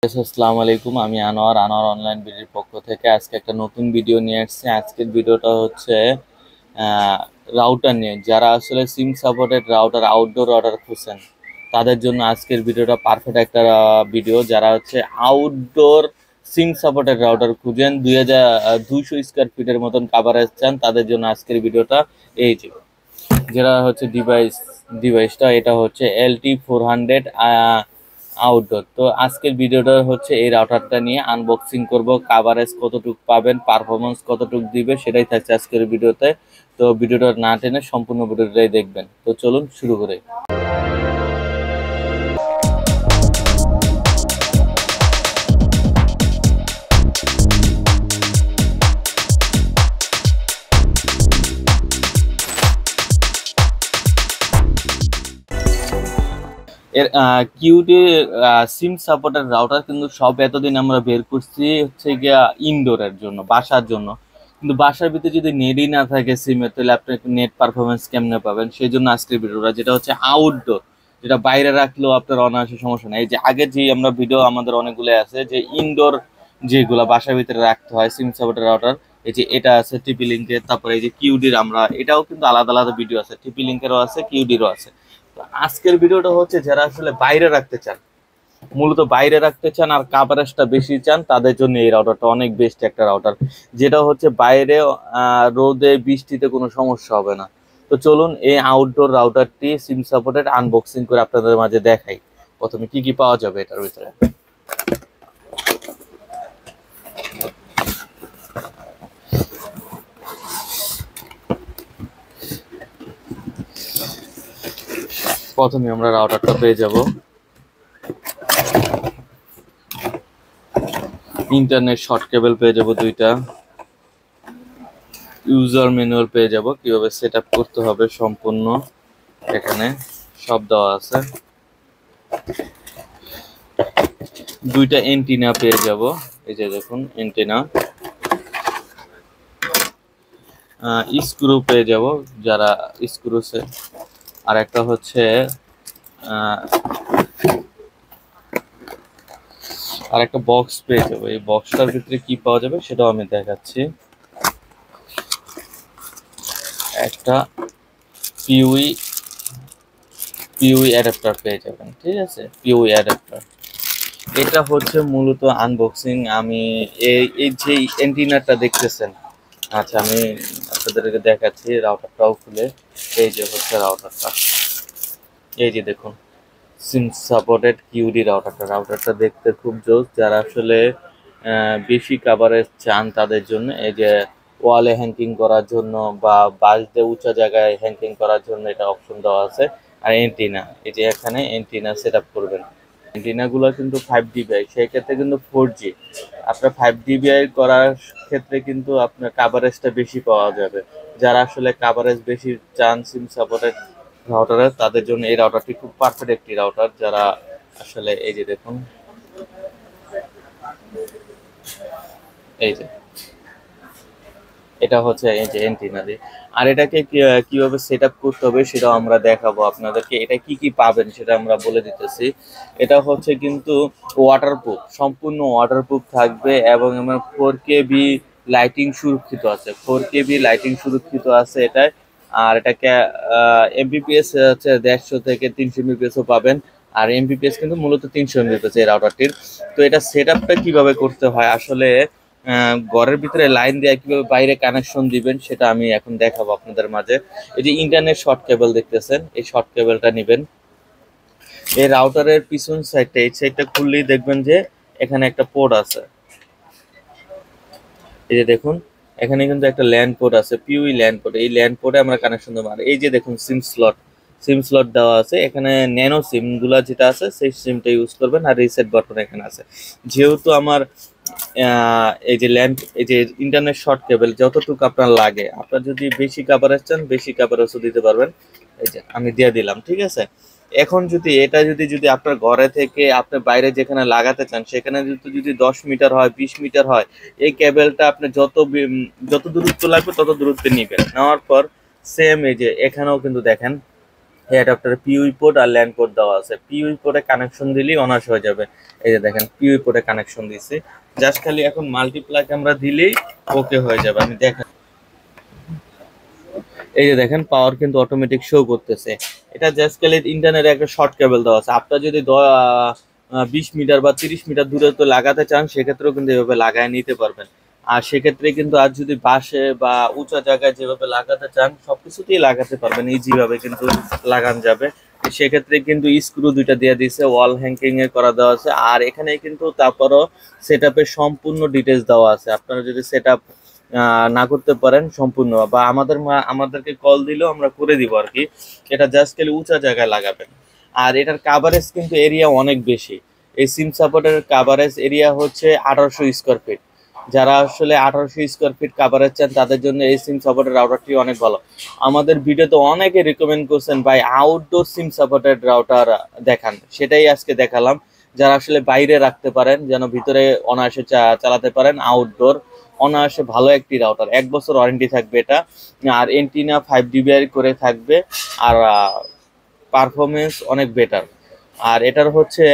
আসসালামু আলাইকুম, আমি আনোয়ার অনলাইন বিডির পক্ষ থেকে আজকে একটা নতুন ভিডিও নিয়ে আসছি। আজকের ভিডিওটা হচ্ছে রাউটার নিয়ে। যারা আসলে SIM supported router, outdoor router খুঁজছেন তাদের জন্য আজকের ভিডিওটা পারফেক্ট একটা ভিডিও। যারা হচ্ছে আউটডোর সিম সাপোর্টেড রাউটার খুঁজেন, 200 স্কোয়ার ফিটের মতন কাভারেজ চান, তাদের জন্য আজকের ভিডিওটা। এই যে যেটা হচ্ছে ডিভাইসটা, এটা হচ্ছে LT400 আউটডোর। তো আজকের ভিডিওটা হচ্ছে এই রাউটারটা নিয়ে আনবক্সিং করব। কাভারেজ কতটুকু পাবেন, পারফরমেন্স কতটুকু দিবে, সেটাই থাকছে আজকের ভিডিওতে। তো ভিডিওটা না টেনে সম্পূর্ণ ভিডিওটাই দেখবেন। তো চলুন শুরু করে। এর কিউডি সিম সাপোর্টের রাউটার কিন্তু সব এতদিন আমরা বের করছি হচ্ছে গিয়া ইনডোরের জন্য, বাসার জন্য। কিন্তু বাসার ভিতরে যদি নেটই না থাকে সিমে, তাহলে আপনি নেট পারফরমেন্স কেমনে পাবেন? সেই জন্য আজকের ভিডিওটা, যেটা হচ্ছে আউটডোর, যেটা বাইরে রাখলেও আপনার অনায়াসে সমস্যা নেই। এই যে আগে যে আমরা ভিডিও আমাদের অনেকগুলো আছে যে ইনডোর, যেগুলো বাসার ভিতরে রাখতে হয় সিম সাপোর্টের রাউটার। এই যে এটা আছে টিপি লিঙ্কের, তারপরে এই যে কিউডির, আমরা এটাও কিন্তু আলাদা আলাদা ভিডিও আছে, টিপি লিঙ্কেরও আছে, কিউডিরও আছে। তো আজকের ভিডিওটা হচ্ছে যারা আসলে বাইরে রাখতে চান, মূলত বাইরে রাখতে চান আর কাভারেজটা বেশি চান, তাদের জন্য এই রাউটারটা অনেক বেস্ট একটা রাউটার। যেটা হচ্ছে বাইরে রোদে বৃষ্টিতে কোনো সমস্যা হবে না। তো চলুন এই আউটডোর রাউটারটি সিম সাপোর্টেড আনবক্সিং করে আপনাদের মাঝে দেখাই। প্রথমে কি কি পাওয়া যাবে এটার ভিতরে। প্রথমে আমরা রাউটারটা পেয়ে যাব। ইন্টারনেট শর্ট কেবল পেয়ে যাব দুইটা। ইউজার ম্যানুয়াল পেয়ে যাব, কিভাবে সেট আপ করতে হবে সম্পূর্ণ এখানে সব দেওয়া আছে। দুইটা এন্টিনা পেয়ে যাব, এই যে দেখুন এন্টিনা। স্ক্রু পেয়ে যাব, যারা স্ক্রু সে। আর একটা হচ্ছে আর একটা বক্স পেয়ে যাবো। এই বক্সটার ভিতরে কি পাওয়া যাবে সেটাও আমি দেখাচ্ছি। একটা পিউই অ্যাডাপ্টার পেয়ে যাবেন, ঠিক আছে, পিউই অ্যাডাপ্টার। এটা হচ্ছে মূলত আনবক্সিং। আমি এই যে এন্টিনাটা দেখতেছেন, আচ্ছা আমি আপনাদেরকে দেখাচ্ছি রাউটারটাও খুলে। এই যে হচ্ছে রাউটারটা, এই যে দেখুন সিম সাপোর্টেড কিউডি রাউটারটা দেখতে খুব জোস। যারা আসলে বেশি কাভারেজ চান তাদের জন্য, এই যে ওয়ালে হ্যাঙ্কিং করার জন্য বা বাসতে উঁচা জায়গায় হ্যাঙ্কিং করার জন্য এটা অপশন দেওয়া আছে। আর এন্টিনা, এই যে এখানে এন্টিনা সেট আপ করবেন। এন্টিনাগুলো কিন্তু 5 dBi, সেই ক্ষেত্রে কিন্তু 4G। আপনার 5 dBi করার ক্ষেত্রে কিন্তু আপনার কাভারেজটা বেশি পাওয়া যাবে। যারা আসলে কাভারেজ বেশি চান সিম সাপোর্টেড রাউটারের, তাদের জন্য এই রাউটারটি খুব পারফেক্ট একটি রাউটার। যারা আসলে এই যে দেখুন, এই যে এটা হচ্ছে এই যে এন্টিনা দিয়ে। আর এটাকে কিভাবে সেট আপ করতে হবে সেটাও আমরা দেখাবো আপনাদেরকে। এটা কি কি পাবেন সেটা আমরা বলে দিতেছি। এটা হচ্ছে কিন্তু ওয়াটারপ্রুফ, সম্পূর্ণ ওয়াটারপ্রুফ থাকবে এবং আমার 4KB লাইটিং সুরক্ষিত আছে, 4KB লাইটিং সুরক্ষিত আছে এটায়। আর এটাকে এমবিপিএস হচ্ছে 150 থেকে 300 এমবিপিএসও পাবেন। আর এমবিপিএস কিন্তু মূলত 300 এমবিপিএস এই রাউটারটির। তো এটা সেট আপটা কিভাবে করতে হয়, আসলে ঘরের ভিতরে লাইন দিয়ে কিভাবে বাইরে কানেকশন দিবেন সেটা আমি এখন দেখাবো আপনাদের মাঝে। এই যে ইন্টারনেট শর্ট কেবল দেখতেছেন, এই শর্ট কেবলটা নেবেন। এই রাউটারের পিছন সাইডটা, এই সাইডটা খুললেই দেখবেন যে এখানে একটা পোর্ট আছে। এই যে দেখুন এখানে কিন্তু একটা ল্যান্ড পোর্ট আছে, পিউই ল্যান্ড পোর্ট। এই ল্যান্ড পোর্টে আমরা কানেকশন দেবো। আর এই যে দেখুন সিম স্লট দেওয়া আছে এখানে। ন্যানো সিম গুলা যেটা আছে সেই সিমটা ইউজ করবেন। আর রিসেট বাটন এখানে আছে। যেহেতু আমার এই যে ইন্টারনেট শর্ট কেবল যতটুকু আপনার লাগে, আপনার যদি বেশি কাভারেজ চান বেশি কাভারেজও দিতে পারবেন। এই যে আমি দিয়ে দিলাম, ঠিক আছে। এখন যদি এটা যদি আপনার ঘরে থেকে আপনি বাইরে যেখানে লাগাতে চান সেখানে যদি 10 মিটার হয়, 20 মিটার হয়, এই কেবলটা আপনি যত দূরত্ব লাগবে তত দূরত্বে নিবেন। নেওয়ার পর সেম এই যে এখানেও কিন্তু দেখেন এই অ্যাডাপ্টারে পিউই পোর্ট আর ল্যান্ড পোর্ট দেওয়া আছে। পিউই পোর্টে কানেকশন দিলেই অনার্স হয়ে যাবে। এই যে দেখেন পিউই পোর্টে কানেকশন দিয়েছি, জাস্ট খালি এখন মাল্টিপ্লাগ আমরা দিলেই ওকে হয়ে যাবে। আমি দেখেন এই যে দেখেন পাওয়ার কিন্তু অটোমেটিক শো করতেছে। এটা জাস্ট খালি ইন্টারনেটে একটা শর্ট কেবল দেওয়া আছে। আপনার যদি 20 মিটার বা 30 মিটার দূরে তো লাগাতে চান সেক্ষেত্রেও কিন্তু এভাবে লাগায় নিতে পারবেন। আর সেক্ষেত্রে কিন্তু আর যদি বাসে বা উঁচা জায়গায় যেভাবে লাগাতে চান সবকিছুতেই লাগাতে পারবেন, ইজি ভাবে কিন্তু লাগানো যাবে। সেক্ষেত্রে কিন্তু স্ক্রু দুইটা দিয়ে দিয়েছে, ওয়াল হ্যাঙ্গিং এ করা দেওয়া আছে। আর এখানে কিন্তু তারপরও সেট আপের সম্পূর্ণ ডিটেলস দেওয়া আছে। আপনারা যদি সেট আপ না করতে পারেন সম্পূর্ণ, বা আমাদেরকে কল দিলেও আমরা করে দিব আর কি। এটা জাস্ট খালি উঁচা জায়গায় লাগাবেন। আর এটার কাভারেজ কিন্তু এরিয়া অনেক বেশি। এই সিম সাপোর্টের কাভারেজ এরিয়া হচ্ছে 1800 স্কোয়ার ফিট। যারা আসলে 1800 স্কোয়ার ফিট কাভারেজ চান তাদের জন্য এই সিম সাপোর্টের রাউটারটি অনেক ভালো। আমাদের ভিডিওতে অনেকে রিকমেন্ড করছেন ভাই আউটডোর সিম সাপোর্টেড রাউটার দেখান, সেটাই আজকে দেখালাম। যারা আসলে বাইরে রাখতে পারেন, যেন ভিতরে অনায়াসে চালাতে পারেন, আউটডোর অনায়াসে ভালো একটি রাউটার। 1 বছর ওয়ারেন্টি থাকবে এটা। আর এন্টিনা 5 dBi করে থাকবে। আর পারফরমেন্স অনেক বেটার। আর এটার হচ্ছে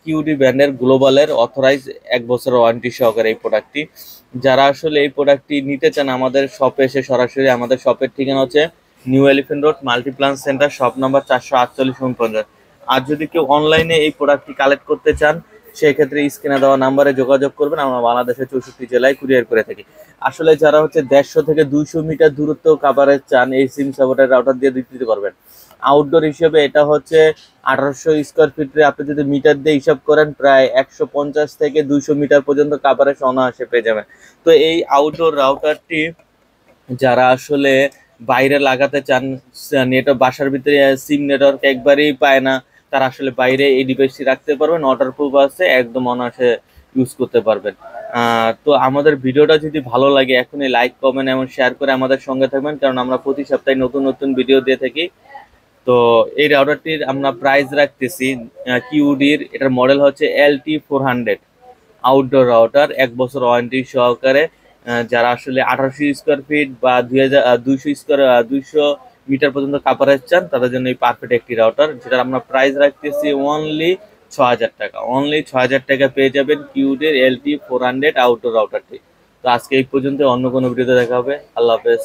কিউডি ব্র্যান্ডের গ্লোবালের অথরাইজ 1 বছর ওয়ারেন্টি সহকারে এই প্রোডাক্টটি। যারা আসলে এই প্রোডাক্টটি নিতে চান আমাদের শপে এসে সরাসরি, আমাদের শপের ঠিকানা হচ্ছে new elephant road Multiplan centre, shop number 448 আর যদি কেউ অনলাইনে এই প্রোডাক্টটি কালেক্ট করতে চান সেক্ষেত্রে স্ক্রিনে দেওয়া নাম্বারে যোগাযোগ করবেন। আমরা বাংলাদেশের 64 জেলায় কুরিয়ার করে থাকি। আসলে যারা হচ্ছে 150 থেকে 200 মিটার দূরত্ব কাভারেজ চান এই সিম সাপোর্টের রাউটার দিয়ে দিতে পারবেন। আউটডোর হিসেবে এটা হচ্ছে 1800 স্কোয়ার ফিটে আপনি যদি মিটার দিয়ে হিসাব করেন প্রায় 150 থেকে 200 মিটার পর্যন্ত কাভারেজ অনায়াসে পেয়ে যাবেন। তো এই আউটডোর রাউটারটি যারা আসলে বাইরে লাগাতে চান, নেটওয়ার্ক বাসার ভিতরে সিম নেটওয়ার্ক একবারেই পায় না, তারা আসলে বাইরে এই ডিভাইসটি রাখতে পারবেন, ওয়াটারপ্রুফ আছে, একদম অনায়াসে ইউজ করতে পারবেন। তো আমাদের ভিডিওটা যদি ভালো লাগে এখনই লাইক কমেন্ট এবং শেয়ার করে আমাদের সঙ্গে থাকবেন, কারণ আমরা প্রতি সপ্তাহে নতুন নতুন ভিডিও দিয়ে থাকি। তো এই রাউটারটির আমরা প্রাইস রাখতেছি কিউডির, এটার মডেল হচ্ছে LT400 আউটডোর রাউটার, 1 বছর ওয়ারেন্টি সহকারে। যারা আসলে 1800 স্কোয়ার ফিট বা 200 মিটার পর্যন্ত কাভারেজ চান তাদের জন্য এই পারফেক্ট একটি রাউটার, যেটা আমরা প্রাইস রাখতেছি অনলি 6000 টাকা। অনলি 6000 টাকা পেয়ে যাবেন কিউডের LT400 আউটডোর রাউটারটি। তো আজকে এই পর্যন্ত, অন্য কোনো ভিডিওতে দেখা হবে। আল্লাহ হাফেজ।